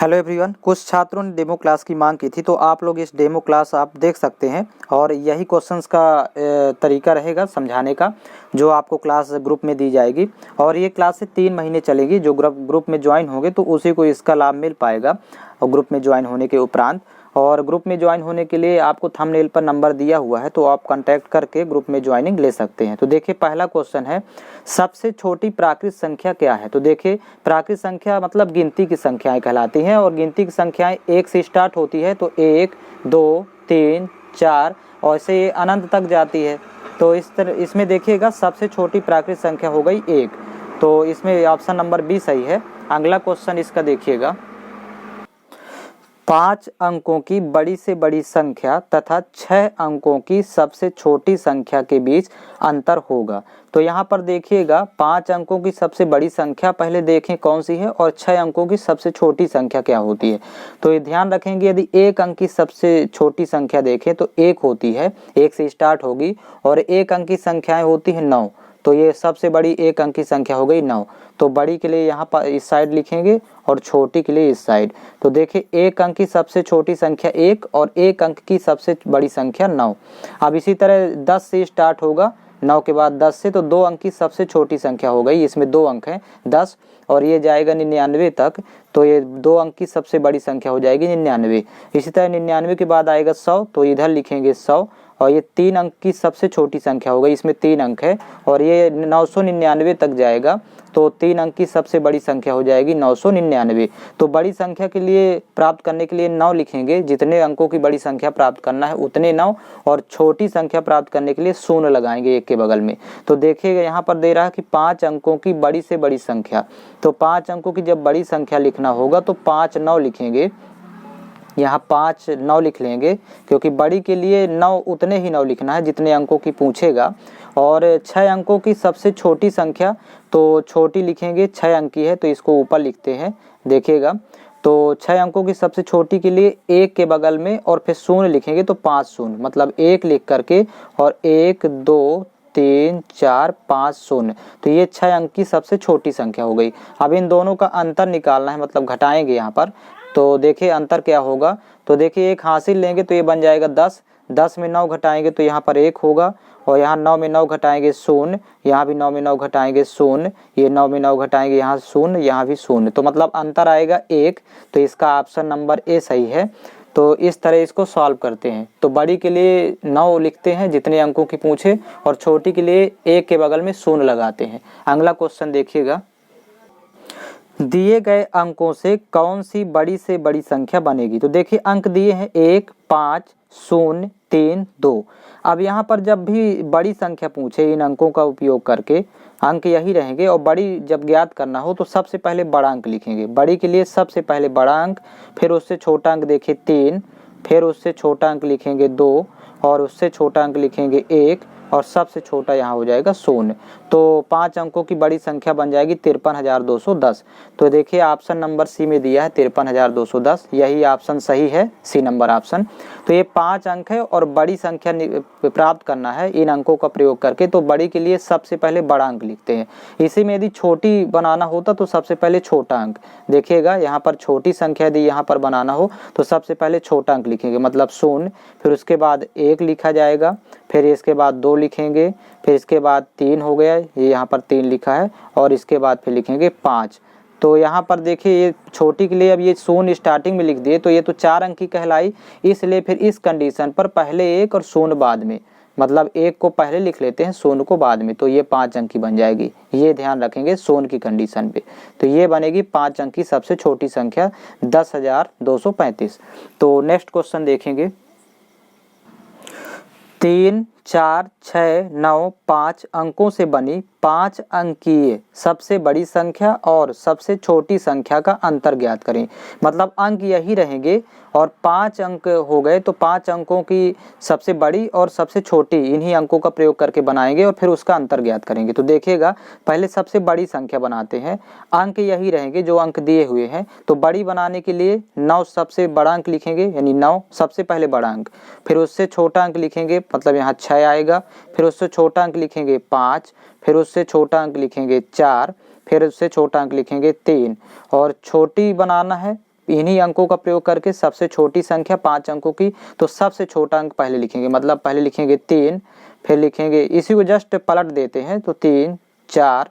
Hello everyone, कुछ छात्रों ने डेमो क्लास की मांग की थी, तो आप लोग इस डेमो क्लास आप देख सकते हैं और यही क्वेश्चंस का तरीका रहेगा समझाने का, जो आपको क्लास ग्रुप में दी जाएगी। और ये क्लास से 3 महीने चलेगी। जो ग्रुप में ज्वाइन होंगे तो उसी को इसका लाभ मिल पाएगा और ग्रुप में ज्वाइन होने के उपरांत। और ग्रुप में ज्वाइन होने के लिए आपको थंबनेल पर नंबर दिया हुआ है, तो आप कांटेक्ट करके ग्रुप में ज्वाइनिंग ले सकते हैं। तो देखिए, पहला क्वेश्चन है, सबसे छोटी प्राकृत संख्या क्या है। तो देखिए, प्राकृत संख्या मतलब गिनती की संख्याएं कहलाती हैं और गिनती की संख्याएं 1 से स्टार्ट होती है। तो 1, 2, 3, 4 और ऐसे अनंत तक जाती है। तो इसमें देखिएगा, सबसे छोटी प्राकृत संख्या हो गई 1। तो इसमें ऑप्शन नंबर बी सही है। अगला क्वेश्चन इसका देखिएगा, 5 अंकों की बड़ी से बड़ी संख्या तथा 6 अंकों की सबसे छोटी संख्या के बीच अंतर होगा। तो यहाँ पर देखिएगा, 5 अंकों की सबसे बड़ी संख्या पहले देखें कौन सी है और 6 अंकों की सबसे छोटी संख्या क्या होती है। तो ये ध्यान रखेंगे, यदि 1 अंक की सबसे छोटी संख्या देखें तो 1 होती है, 1 से स्टार्ट होगी और 1 अंक की संख्याएं होती है 9। तो ये सबसे बड़ी 1 अंक की संख्या हो गई 9। तो बड़ी के लिए यहाँ पर इस साइड लिखेंगे और छोटी के लिए इस साइड। तो देखिए, 1 अंक की सबसे छोटी संख्या 1 और 1 अंक की सबसे बड़ी संख्या 9। अब इसी तरह 10 से स्टार्ट होगा, 9 के बाद 10 से, तो 2 अंक की सबसे छोटी संख्या हो गई। इसमें 2 अंक हैं 10 और ये जाएगा 99 तक। तो ये 2 अंक की सबसे बड़ी संख्या हो जाएगी 99। इसी तरह 99 के बाद आएगा 100, तो इधर लिखेंगे 100 और ये 3 अंक की सबसे छोटी संख्या हो गई। इसमें 3 अंक है और ये 999 तक जाएगा। तो 3 अंक की सबसे बड़ी संख्या हो जाएगी 999। तो बड़ी संख्या के लिए प्राप्त करने के लिए 9 लिखेंगे, जितने अंकों की बड़ी संख्या प्राप्त करना है उतने 9, और छोटी संख्या प्राप्त करने के लिए 0 लगाएंगे 1 के बगल में। तो देखिएगा, यहाँ पर दे रहा है कि 5 अंकों की बड़ी से बड़ी संख्या। तो 5 अंकों की जब बड़ी संख्या लिखना होगा तो 5 9 लिखेंगे। यहाँ 5 9 लिख लेंगे, क्योंकि बड़ी के लिए 9 उतने ही 9 लिखना है जितने अंकों की पूछेगा। और 6 अंकों की सबसे छोटी संख्या, तो छोटी लिखेंगे, 6 अंक की है तो इसको ऊपर लिखते हैं। देखिएगा, तो 6 अंकों की सबसे छोटी के लिए 1 के बगल में और फिर 0 लिखेंगे, तो 5 0, मतलब 1 लिख करके और 1 2 3 4 5 0। तो ये 6 अंक की सबसे छोटी संख्या हो गई। अब इन दोनों का अंतर निकालना है, मतलब घटाएंगे यहाँ पर। तो देखिए अंतर क्या होगा। तो देखिए, 1 हासिल लेंगे तो ये बन जाएगा 10। 10 में 9 घटाएंगे तो यहाँ पर 1 होगा और यहाँ 9 में 9 घटाएंगे 0, यहाँ भी 9 में 9 घटाएंगे 0, ये 9 में 9 घटाएंगे यहाँ 0, यहाँ भी 0। तो मतलब अंतर आएगा 1। तो इसका ऑप्शन नंबर ए सही है। तो इस तरह इसको सॉल्व करते हैं। तो बड़ी के लिए 9 लिखते हैं जितने अंकों की पूछे, और छोटी के लिए 1 के बगल में 0 लगाते हैं। अगला क्वेश्चन देखिएगा, दिए गए अंकों से कौन सी बड़ी से बड़ी संख्या बनेगी। तो देखिए, अंक दिए हैं 1 5 0 3 2। अब यहाँ पर जब भी बड़ी संख्या पूछे, इन अंकों का उपयोग करके अंक यही रहेंगे, और बड़ी जब ज्ञात करना हो तो सबसे पहले बड़ा अंक लिखेंगे। बड़ी के लिए सबसे पहले बड़ा अंक, फिर उससे छोटा अंक देखिए 3, फिर उससे छोटा अंक लिखेंगे 2 और उससे छोटा अंक लिखेंगे 1 और सबसे छोटा यहाँ हो जाएगा 0। तो 5 अंकों की बड़ी संख्या बन जाएगी 53,210। तो देखिए, ऑप्शन नंबर सी में दिया है 53,210, यही ऑप्शन सही है, सी नंबर ऑप्शन। तो ये 5 अंक है और बड़ी संख्या प्राप्त करना है इन अंकों का प्रयोग करके। तो बड़ी के लिए सबसे पहले बड़ा अंक लिखते हैं। इसी में यदि छोटी बनाना होता तो सबसे पहले छोटा अंक। देखिएगा, यहाँ पर छोटी संख्या यदि यहाँ पर बनाना हो तो सबसे पहले छोटा अंक लिखेंगे, मतलब 0, फिर उसके बाद 1 लिखा जाएगा, फिर इसके बाद 2 लिखेंगे, फिर इसके बाद 3 हो गया, ये यहाँ पर 3 लिखा है, और इसके बाद फिर लिखेंगे 5। तो यहाँ पर देखिए, ये छोटी के लिए अब ये 0 स्टार्टिंग में लिख दिए, तो ये तो 4 अंक की कहलाई, इसलिए फिर इस कंडीशन पर पहले 1 और 0 बाद में, मतलब 1 को पहले लिख लेते हैं 0 को बाद में, तो ये 5 अंक की बन जाएगी। ये ध्यान रखेंगे 0 की कंडीशन पे। तो ये बनेगी 5 अंक की सबसे छोटी संख्या 10,235। तो नेक्स्ट क्वेश्चन देखेंगे, 3 4 6 9 5 अंकों से बनी 5 अंकीय सबसे बड़ी संख्या और सबसे छोटी संख्या का अंतर ज्ञात करें। मतलब अंक यही रहेंगे और 5 अंक हो गए, तो 5 अंकों की सबसे बड़ी और सबसे छोटी इन्हीं अंकों का प्रयोग करके बनाएंगे और फिर उसका अंतर ज्ञात करेंगे। तो देखिएगा, पहले सबसे बड़ी संख्या बनाते हैं, अंक यही रहेंगे जो अंक दिए हुए हैं। तो बड़ी बनाने के लिए 9 सबसे बड़ा अंक लिखेंगे, यानी 9 सबसे पहले बड़ा अंक, फिर उससे छोटा अंक लिखेंगे, मतलब यहाँ 6 आएगा, फिर उससे छोटा अंक लिखेंगे 5, फिर उससे छोटा अंक लिखेंगे 4, फिर उससे छोटा अंक लिखेंगे 3, और छोटी बनाना है इन्हीं अंकों का प्रयोग करके सबसे छोटी संख्या 5 अंकों की, तो सबसे छोटा अंक पहले लिखेंगे, मतलब पहले लिखेंगे 3, फिर लिखेंगे, इसी को जस्ट पलट देते हैं, तो 3, 4,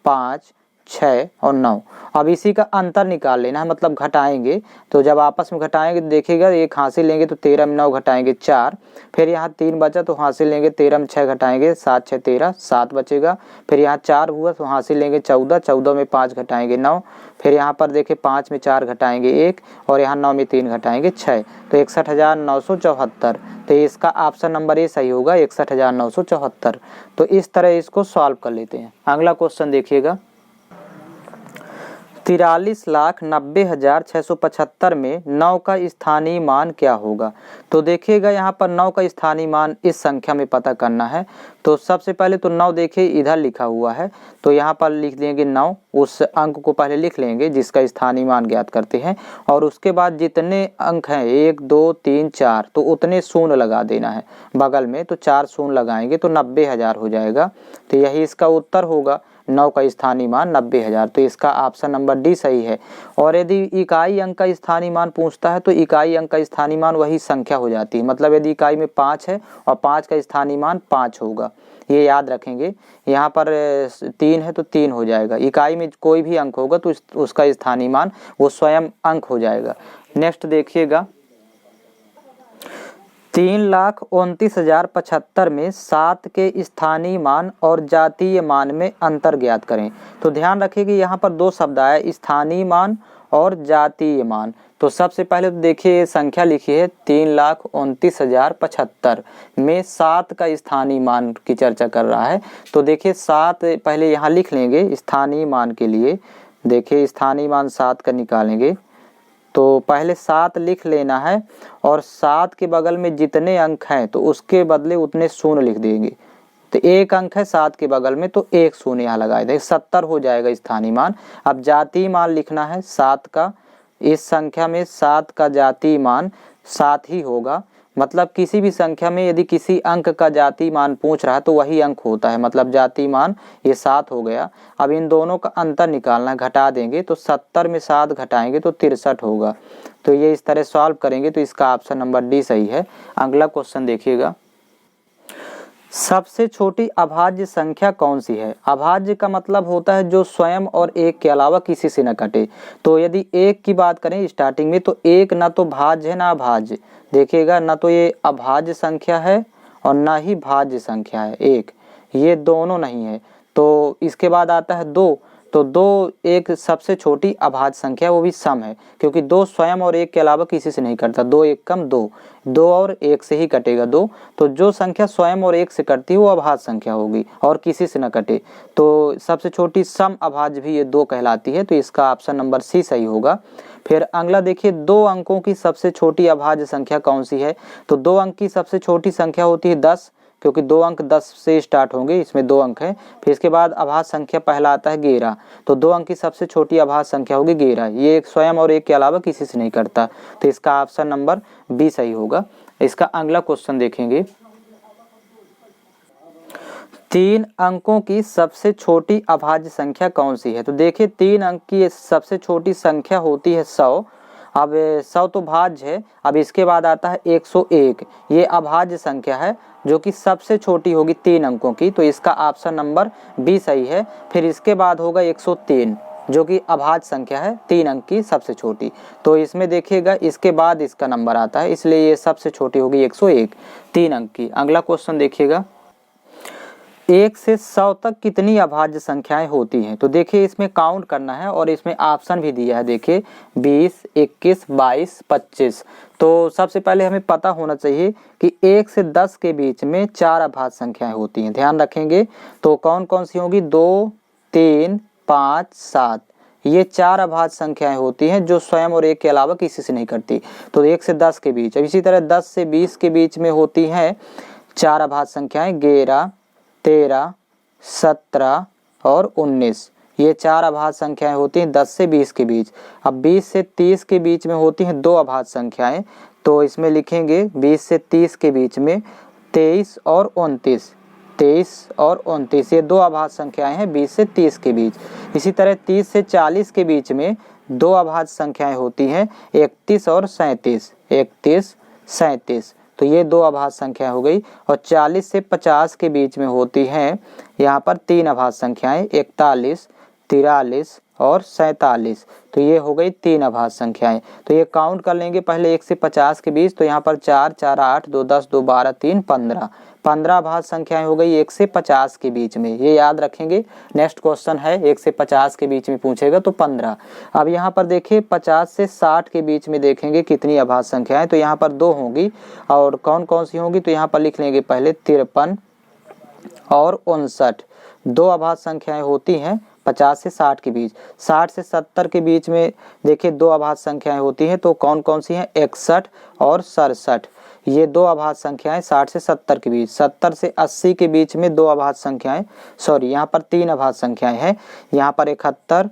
5, 6 और 9। अब इसी का अंतर निकाल लेना है, मतलब घटाएंगे, तो जब आपस में घटाएंगे तो देखिएगा, एक हासिल लेंगे तो 13 में 9 घटाएंगे 4, फिर यहाँ 3 बचा तो हासिल लेंगे 13 में 6 घटाएंगे 7 6 13, 7 बचेगा, फिर यहाँ 4 हुआ तो हासिल लेंगे 14, 14 में 5 घटाएंगे 9, फिर यहाँ पर देखिए 5 में 4 घटाएंगे 1 और यहाँ 9 में 3 घटाएंगे 6, तो 61,974। तो इसका ऑप्शन नंबर ए सही होगा, 61,974। तो इस तरह इसको सॉल्व कर लेते हैं। अगला क्वेश्चन देखिएगा, 43,90,675 में 9 का स्थानीय मान क्या होगा। तो देखिएगा यहाँ पर 9 का स्थानीय मान इस संख्या में पता करना है। तो सबसे पहले तो 9 देखिए इधर लिखा हुआ है, तो यहाँ पर लिख देंगे 9, उस अंक को पहले लिख लेंगे जिसका स्थानीय मान ज्ञात करते हैं, और उसके बाद जितने अंक हैं 1 2 3 4 तो उतने शून्य लगा देना है बगल में, तो 4 शून्य लगाएंगे तो 90,000 हो जाएगा। तो यही इसका उत्तर होगा, 9 का स्थानीय मान 90,000। तो इसका ऑप्शन नंबर डी सही है। और यदि इकाई अंक का स्थानीय मान पूछता है तो इकाई अंक का स्थानीय मान वही संख्या हो जाती है, मतलब यदि इकाई में 5 है और 5 का स्थानीय मान 5 होगा, ये याद रखेंगे। यहाँ पर 3 है तो 3 हो जाएगा, इकाई में कोई भी अंक होगा तो उसका स्थानीय मान वो स्वयं अंक हो जाएगा। नेक्स्ट देखिएगा, 3,29,075 में 7 के स्थानीय मान और जातीय मान में अंतर ज्ञात करें। तो ध्यान रखिए कि यहाँ पर दो शब्द आए, स्थानीय मान और जातीय मान। तो सबसे पहले तो देखिए संख्या लिखी है 3,29,075 में 7 का स्थानीय मान की चर्चा कर रहा है। तो देखिए 7 पहले यहाँ लिख लेंगे स्थानीय मान के लिए, देखिए स्थानीय मान 7 का निकालेंगे, तो पहले 7 लिख लेना है और 7 के बगल में जितने अंक हैं तो उसके बदले उतने शून्य लिख देंगे। तो एक अंक है 7 के बगल में तो एक शून्य यहाँ लगाए देंगे, 70 हो जाएगा स्थानीय मान। अब जातीय मान लिखना है 7 का, इस संख्या में 7 का जातीय मान 7 ही होगा, मतलब किसी भी संख्या में यदि किसी अंक का जातीय मान पूछ रहा है तो वही अंक होता है, मतलब जातीय मान ये 7 हो गया। अब इन दोनों का अंतर निकालना, घटा देंगे तो 70 में 7 घटाएंगे तो 63 होगा। तो ये इस तरह सॉल्व करेंगे तो इसका ऑप्शन नंबर डी सही है। अगला क्वेश्चन देखिएगा, सबसे छोटी अभाज्य संख्या कौन सी है। अभाज्य का मतलब होता है जो स्वयं और एक के अलावा किसी से न कटे। तो यदि एक की बात करें स्टार्टिंग में, तो एक ना तो भाज्य है ना अभाज्य, देखिएगा ना तो ये अभाज्य संख्या है और ना ही भाज्य संख्या है, एक ये दोनों नहीं है। तो इसके बाद आता है 2, तो 2 एक सबसे छोटी अभाज्य संख्या, वो भी सम है, क्योंकि 2 स्वयं और एक के अलावा किसी से नहीं कटता, 2 एक कम 2, 2 और 1 से ही कटेगा 2। तो जो संख्या स्वयं और 1 से कटती है वो अभाज्य संख्या होगी और किसी से न कटे। तो सबसे छोटी सम अभाज्य भी ये 2 कहलाती है। तो इसका ऑप्शन नंबर सी सही होगा। फिर अगला देखिए, 2 अंकों की सबसे छोटी अभाज्य संख्या कौन सी है। तो 2 अंक की सबसे छोटी संख्या होती है 10, क्योंकि 2 अंक 10 से स्टार्ट होंगे, इसमें 2 अंक हैं। फिर इसके बाद अभाज्य संख्या पहला आता है 11, तो 2 अंक की सबसे छोटी अभाज्य संख्या होगी 11, ये एक स्वयं और एक के अलावा किसी से नहीं करता। तो इसका ऑप्शन नंबर बी सही होगा। इसका अगला क्वेश्चन देखेंगे, 3 अंकों की सबसे छोटी अभाज्य संख्या कौन सी है। तो देखिए 3 अंक की सबसे छोटी संख्या होती है 100। अब 100 तो भाज्य है। अब इसके बाद आता है 101, ये अभाज्य संख्या है जो कि सबसे छोटी होगी 3 अंकों की। तो इसका ऑप्शन नंबर बी सही है। फिर इसके बाद होगा 103 जो कि अभाज्य संख्या है 3 अंक की सबसे छोटी। तो इसमें देखिएगा इसके बाद इसका नंबर आता है, इसलिए ये सबसे छोटी होगी 101 3 अंक की। अगला क्वेश्चन देखिएगा, 1 से 100 तक कितनी अभाज्य संख्याएं होती हैं। तो देखिए इसमें काउंट करना है और इसमें ऑप्शन भी दिया है, देखिए 20, 21, 22, 25। तो सबसे पहले हमें पता होना चाहिए कि 1 से 10 के बीच में 4 अभाज्य संख्याएं होती हैं, ध्यान रखेंगे। तो कौन कौन सी होंगी, 2, 3, 5, 7, ये 4 अभाज्य संख्याएं होती हैं जो स्वयं और एक के अलावा किसी से नहीं करती। तो 1 से 10 के बीच। अब इसी तरह 10 से 20 के बीच में होती हैं 4 अभाज्य संख्याएं, 11, 13, 17 और 19, ये 4 अभाज्य संख्याएं होती हैं 10 से 20 के बीच। अब 20 से 30 के बीच में होती हैं 2 अभाज्य संख्याएं, तो इसमें लिखेंगे 20 से 30 के बीच में 23 और 29, 23 और 29, ये 2 अभाज्य संख्याएं हैं 20 से 30 के बीच। इसी तरह 30 से 40 के बीच में दो अभाज्य संख्याएं होती हैं 31 और 37, 31, 37, तो ये दो अभाज्य संख्या हो गई। और 40 से 50 के बीच में होती हैं यहाँ पर तीन अभाज्य संख्याएं 41, 43 और 47, तो ये हो गई तीन अभाज्य संख्याएं। तो ये काउंट कर लेंगे पहले 1 से 50 के बीच, तो यहाँ पर 4, 4, 8, 2, 10, 2, 12, 3, 15, 15 अभाज्य संख्याएं हो गई 1 से 50 के बीच में, ये याद रखेंगे। नेक्स्ट क्वेश्चन है 1 से 50 के बीच में पूछेगा तो 15। अब यहाँ पर देखिए 50 से 60 के बीच में देखेंगे कितनी अभाज्य संख्याएं, तो यहाँ पर दो होंगी और कौन कौन सी होंगी, तो यहाँ पर लिख लेंगे पहले 53 और 59, दो अभाज्य संख्याएं होती हैं 50 से 60 के बीच। 60 से 70 के बीच में देखिए दो अभाज्य संख्याएं होती हैं, तो कौन कौन सी हैं, 61 और 67, ये दो अभाज्य संख्याएं 60 से 70 के बीच। 70 से 80 के बीच में दो अभाज्य संख्याएं, सॉरी यहाँ पर तीन अभाज्य संख्याएं हैं, यहाँ पर 71,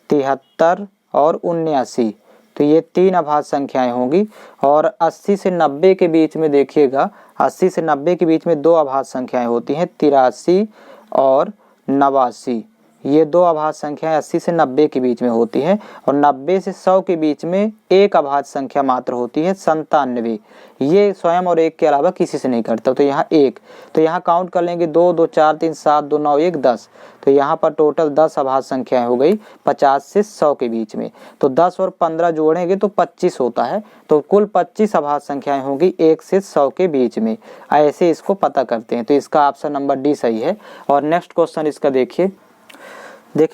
73 और 79, तो ये तीन अभाज्य संख्याएं होंगी। और 80 से 90 के बीच में देखिएगा, 80 से 90 के बीच में दो अभाज्य संख्याएं होती हैं 83 और 89, ये दो अभाज्य संख्याएं 80 से 90 के बीच में होती हैं। और 90 से 100 के बीच में एक अभाज्य संख्या मात्र होती है 97, ये स्वयं और एक के अलावा किसी से नहीं करता, तो यहाँ एक, तो यहाँ काउंट कर लेंगे 2, 2, 4, 3, 7, 2, 9, 1, 10, तो यहाँ पर टोटल 10 अभाज्य संख्याएं हो गई 50 से 100 के बीच में। तो 10 और 15 जोड़ेंगे तो 25 होता है, तो कुल 25 अभाज्य संख्याएं होंगी 1 से 100 के बीच में। ऐसे इसको पता करते हैं, तो इसका ऑप्शन नंबर डी सही है। और नेक्स्ट क्वेश्चन इसका देखिए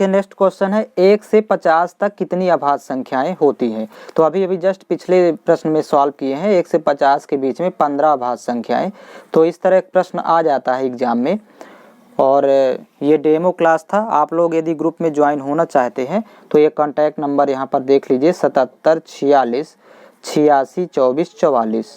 नेक्स्ट क्वेश्चन है 1 से 50 तक कितनी अभाज्य संख्याएं होती हैं। तो अभी जस्ट पिछले प्रश्न में सॉल्व किए हैं 1 से 50 के बीच में 15 अभाज्य संख्याएं, तो इस तरह एक प्रश्न आ जाता है एग्जाम में। और ये डेमो क्लास था, आप लोग यदि ग्रुप में ज्वाइन होना चाहते हैं तो ये कॉन्टैक्ट नंबर यहाँ पर देख लीजिए 77 46 86 24 44,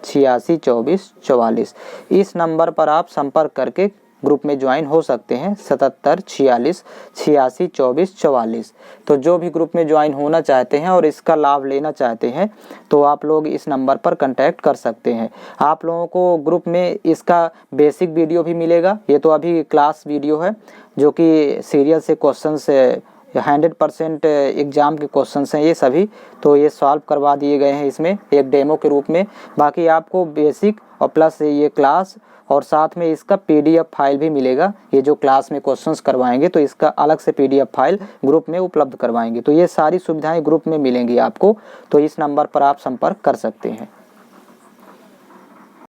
86 24 44, इस नंबर पर आप संपर्क करके ग्रुप में ज्वाइन हो सकते हैं 77 46 86 24 44। तो जो भी ग्रुप में ज्वाइन होना चाहते हैं और इसका लाभ लेना चाहते हैं तो आप लोग इस नंबर पर कांटेक्ट कर सकते हैं। आप लोगों को ग्रुप में इसका बेसिक वीडियो भी मिलेगा, ये तो अभी क्लास वीडियो है जो कि सीरियल से क्वेश्चन से 100% एग्जाम के क्वेश्चंस हैं ये सभी, तो ये सॉल्व करवा दिए गए हैं इसमें एक डेमो के रूप में। बाकी आपको बेसिक और प्लस ये क्लास और साथ में इसका PDF फाइल भी मिलेगा, ये जो क्लास में क्वेश्चंस करवाएंगे तो इसका अलग से PDF फाइल ग्रुप में उपलब्ध करवाएंगे। तो ये सारी सुविधाएं ग्रुप में मिलेंगी आपको, तो इस नंबर पर आप संपर्क कर सकते हैं।